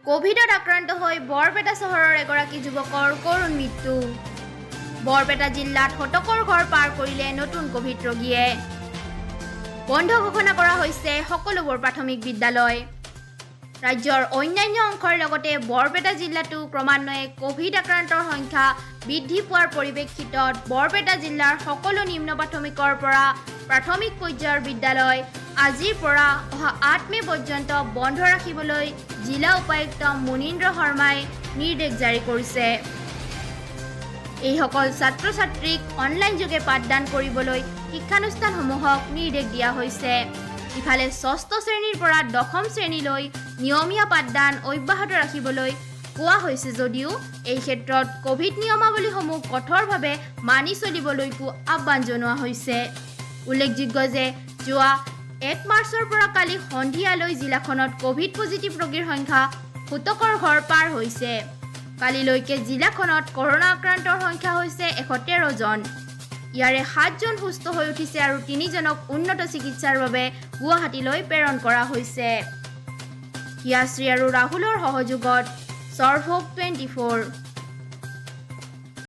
কোভিডত আক্ৰান্ত হৈ বৰপেটা চহৰৰ এগৰাকী যুৱকৰ কৰুণ মৃত্যু। বৰপেটা জিলাত শতকৰ ঘৰ পাৰ কৰিলে নতুন কোভিড ৰোগীয়ে। বন্ধ ঘোষণা কৰা হৈছে সকলোবোৰ প্ৰাথমিক বিদ্যালয়। ৰাজ্যৰ অন্যান্য অংশৰ লগতে বৰপেটা জিলাতো ক্ৰমান্বয়ে কোভিড আক্ৰান্তৰ সংখ্যা বৃদ্ধি পোৱাৰ পৰিপ্ৰেক্ষিতত বৰপেটা জিলাৰ সকলো নিম্ন প্ৰাথমিকৰ পৰা প্ৰাথমিক পৰ্যায়ৰ বিদ্যালয় আজিৰ পৰা অহা ৮ মে পৰ্যন্ত বন্ধ ৰাখিবলৈ জিলা উপায়ুক্ত মুনীন্দ্ৰ শৰ্মাই নিৰ্দেশ জাৰি কৰিছে। এইসকল ছাত্ৰ-ছাত্ৰীক অনলাইন যোগে পাঠদান কৰিবলৈ শিক্ষানুষ্ঠানসমূহক নিৰ্দেশ দিয়া হৈছে। ইফালে ৬ষ্ঠ শ্ৰেণীৰ পৰা ১০ম শ্ৰেণীলৈ নিয়মীয়া পাঠদান অব্যাহত ৰাখিবলৈ কোৱা হৈছে যদিও এই ক্ষেত্ৰত কোভিড নিয়মাৱলীসমূহ কঠোৰভাৱে মানি চলিবলৈকো আহ্বান জনোৱা হৈছে। উল্লেখযোগ্য যে যোৱা ১ মাৰ্চৰ পৰা কালি সন্ধিয়ালৈ জিলাখনত কোভিড পজিটিভ ৰোগীৰ সংখ্যা শতকৰ ঘৰ পাৰ হৈছে। কালিলৈকে জিলাখনত কৰোনা আক্ৰান্তৰ সংখ্যা হৈছে ১১৩ জন। ইয়াৰে ৭ জন সুস্থ হৈ উঠিছে আৰু ৩ জনক উন্নত চিকিৎসাৰ বাবে গুৱাহাটীলৈ প্ৰেৰণ কৰা হৈছে। হিয়াশ্ৰী আৰু ৰাহুলৰ সহযোগত সৰ্ভোগ 24।